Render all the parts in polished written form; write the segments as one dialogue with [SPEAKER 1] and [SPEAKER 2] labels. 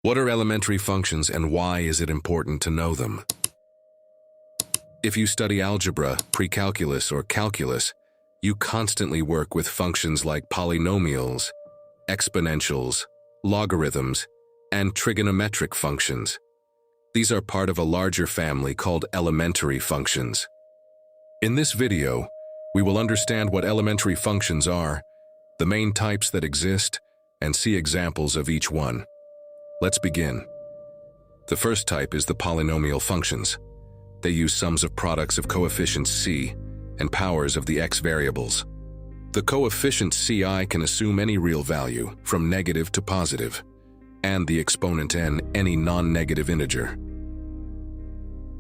[SPEAKER 1] What are elementary functions and why is it important to know them? If you study algebra, pre-calculus, or calculus, you constantly work with functions like polynomials, exponentials, logarithms, and trigonometric functions. These are part of a larger family called elementary functions. In this video, we will understand what elementary functions are, the main types that exist, and see examples of each one. Let's begin. The first type is the polynomial functions. They use sums of products of coefficients c and powers of the x variables. The coefficient ci can assume any real value, from negative to positive, and the exponent n any non-negative integer.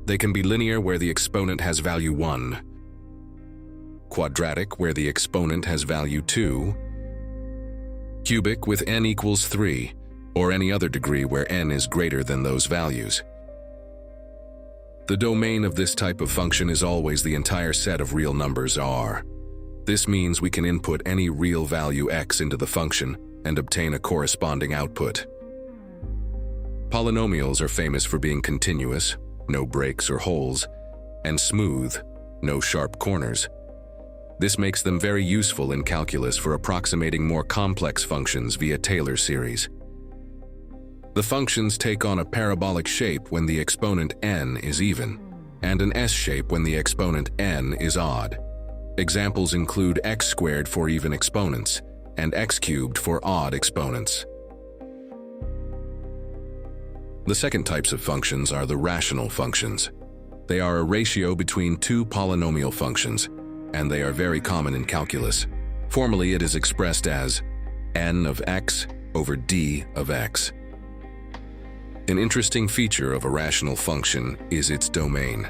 [SPEAKER 1] They can be linear where the exponent has value 1, quadratic where the exponent has value 2, cubic with n equals 3, or any other degree where n is greater than those values. The domain of this type of function is always the entire set of real numbers R. This means we can input any real value x into the function and obtain a corresponding output. Polynomials are famous for being continuous, no breaks or holes, and smooth, no sharp corners. This makes them very useful in calculus for approximating more complex functions via Taylor series. The functions take on a parabolic shape when the exponent n is even, and an S-shape when the exponent n is odd. Examples include x squared for even exponents, and x cubed for odd exponents. The second types of functions are the rational functions. They are a ratio between two polynomial functions, and they are very common in calculus. Formally, it is expressed as n of x over d of x. An interesting feature of a rational function is its domain.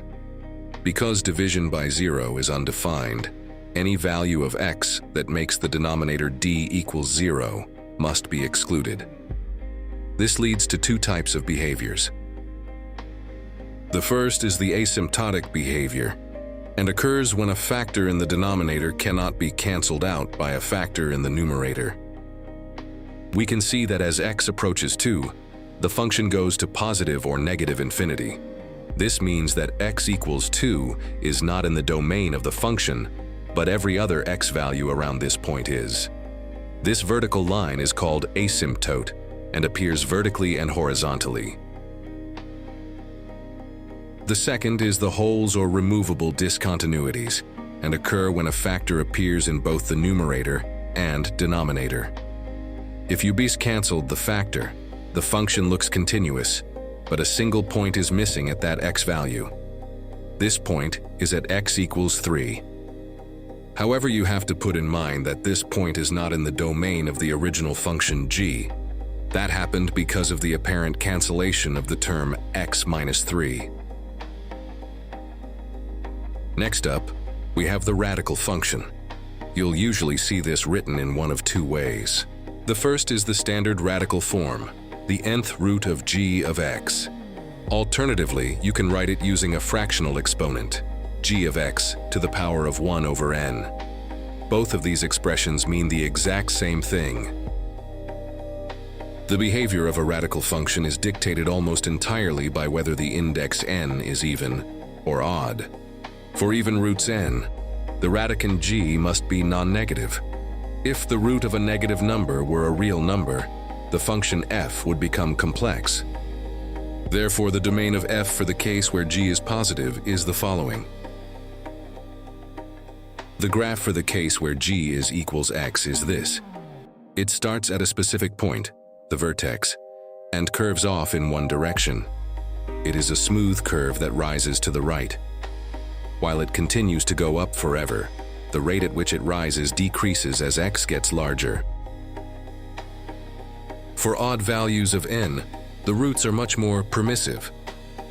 [SPEAKER 1] Because division by 0 is undefined, any value of x that makes the denominator d equals 0 must be excluded. This leads to two types of behaviors. The first is the asymptotic behavior, and occurs when a factor in the denominator cannot be cancelled out by a factor in the numerator. We can see that as x approaches 2, the function goes to positive or negative infinity. This means that x equals 2 is not in the domain of the function, but every other x value around this point is. This vertical line is called asymptote and appears vertically and horizontally. The second is the holes or removable discontinuities, and occur when a factor appears in both the numerator and denominator. If you cancelled the factor, the function looks continuous, but a single point is missing at that x value. This point is at x equals 3. However, you have to put in mind that this point is not in the domain of the original function g. That happened because of the apparent cancellation of the term x minus 3. Next up, we have the radical function. You'll usually see this written in one of two ways. The first is the standard radical form, the nth root of g of x. Alternatively, you can write it using a fractional exponent, g of x to the power of 1 over n. Both of these expressions mean the exact same thing. The behavior of a radical function is dictated almost entirely by whether the index n is even or odd. For even roots n, the radicand g must be non-negative. If the root of a negative number were a real number, the function f would become complex. Therefore, the domain of f for the case where g is positive is the following. The graph for the case where g is equals x is this. It starts at a specific point, the vertex, and curves off in one direction. It is a smooth curve that rises to the right. While it continues to go up forever, the rate at which it rises decreases as x gets larger. For odd values of n, the roots are much more permissive.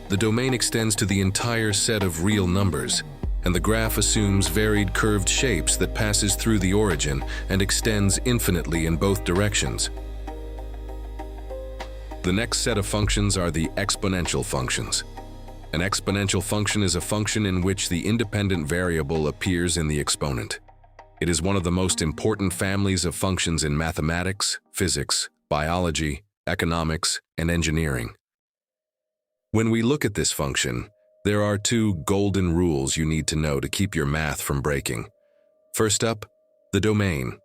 [SPEAKER 1] The domain extends to the entire set of real numbers, and the graph assumes varied curved shapes that passes through the origin and extends infinitely in both directions. The next set of functions are the exponential functions. An exponential function is a function in which the independent variable appears in the exponent. It is one of the most important families of functions in mathematics, physics, biology, economics, and engineering. When we look at this function, there are two golden rules you need to know to keep your math from breaking. First up, the domain.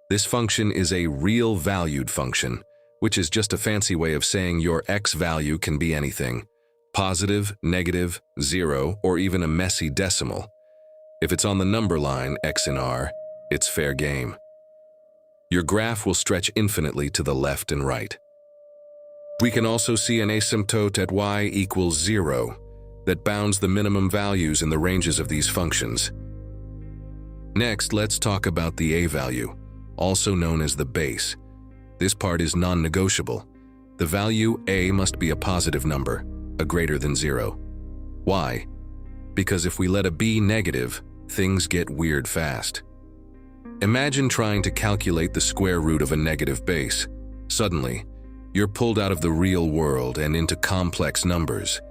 [SPEAKER 1] This function is a real valued function, which is just a fancy way of saying your x value can be anything: positive, negative, 0, or even a messy decimal. If it's on the number line x in R, it's fair game. Your graph will stretch infinitely to the left and right. We can also see an asymptote at y equals 0 that bounds the minimum values in the ranges of these functions. Next, let's talk about the a value, also known as the base. This part is non-negotiable. The value a must be a positive number, a greater than 0. Why? Because if we let a b negative, things get weird fast. Imagine trying to calculate the square root of a negative base. Suddenly, you're pulled out of the real world and into complex numbers.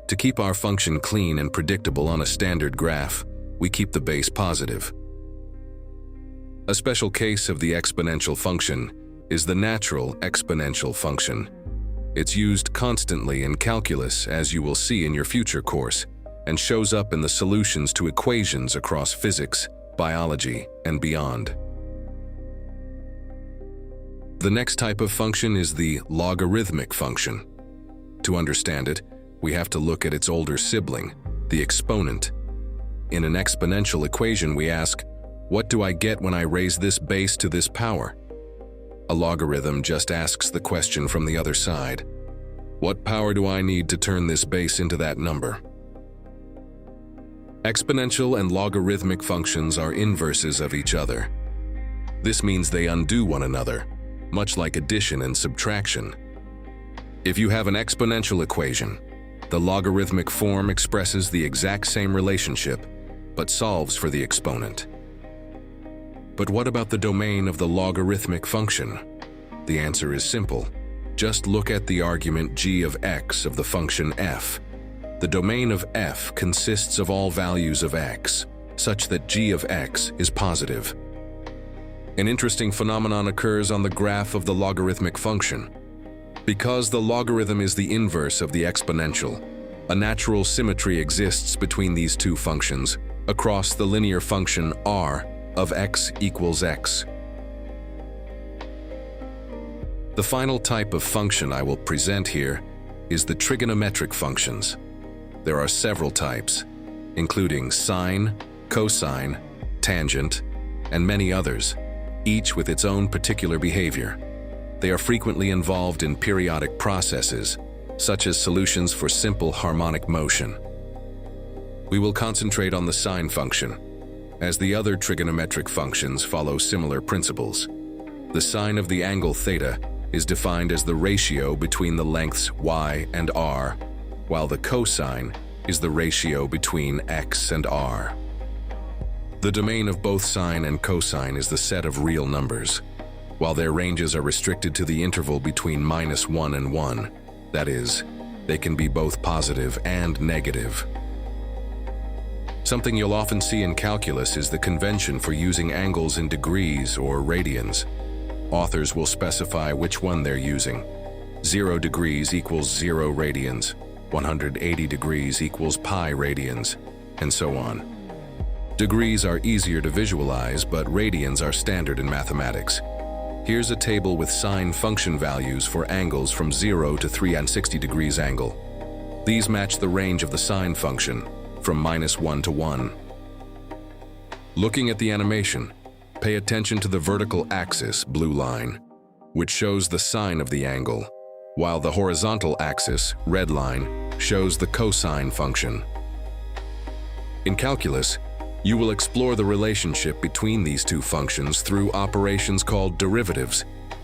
[SPEAKER 1] To keep our function clean and predictable on a standard graph, we keep the base positive. A special case of the exponential function is the natural exponential function. It's used constantly in calculus, as you will see in your future course, and shows up in the solutions to equations across physics, biology, and beyond. The next type of function is the logarithmic function. To understand it, we have to look at its older sibling, the exponent. In an exponential equation, we ask, what do I get when I raise this base to this power? A logarithm just asks the question from the other side. What power do I need to turn this base into that number? Exponential and logarithmic functions are inverses of each other. This means they undo one another, much like addition and subtraction. If you have an exponential equation, the logarithmic form expresses the exact same relationship, but solves for the exponent. But what about the domain of the logarithmic function? The answer is simple. Just look at the argument g of x of the function f. The domain of f consists of all values of x, such that g of x is positive. An interesting phenomenon occurs on the graph of the logarithmic function. Because the logarithm is the inverse of the exponential, a natural symmetry exists between these two functions across the linear function r of x equals x. The final type of function I will present here is the trigonometric functions. There are several types, including sine, cosine, tangent, and many others, each with its own particular behavior. They are frequently involved in periodic processes, such as solutions for simple harmonic motion. We will concentrate on the sine function, as the other trigonometric functions follow similar principles. The sine of the angle theta is defined as the ratio between the lengths y and r, while the cosine is the ratio between x and r. The domain of both sine and cosine is the set of real numbers, while their ranges are restricted to the interval between -1 and 1. That is, they can be both positive and negative. Something you'll often see in calculus is the convention for using angles in degrees or radians. Authors will specify which one they're using. 0 degrees equals 0 radians, 180 degrees equals pi radians, and so on. Degrees are easier to visualize, but radians are standard in mathematics. Here's a table with sine function values for angles from 0 to 360 degrees angle. These match the range of the sine function, from -1 to 1. Looking at the animation, pay attention to the vertical axis, blue line, which shows the sine of the angle, while the horizontal axis, red line, shows the cosine function. In calculus, you will explore the relationship between these two functions through operations called derivatives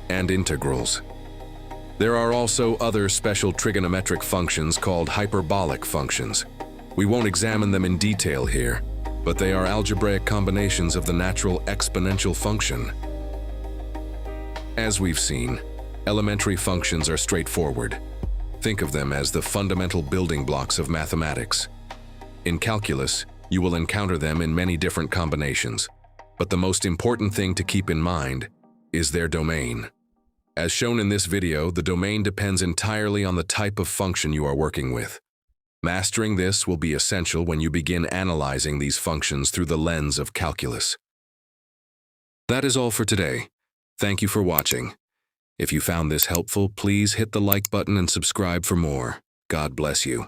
[SPEAKER 1] and integrals. There are also other special trigonometric functions called hyperbolic functions. We won't examine them in detail here, but they are algebraic combinations of the natural exponential function. As we've seen, elementary functions are straightforward. Think of them as the fundamental building blocks of mathematics. In calculus, you will encounter them in many different combinations, but the most important thing to keep in mind is their domain. As shown in this video, the domain depends entirely on the type of function you are working with. Mastering this will be essential when you begin analyzing these functions through the lens of calculus. That is all for today. Thank you for watching. If you found this helpful, please hit the like button and subscribe for more. God bless you.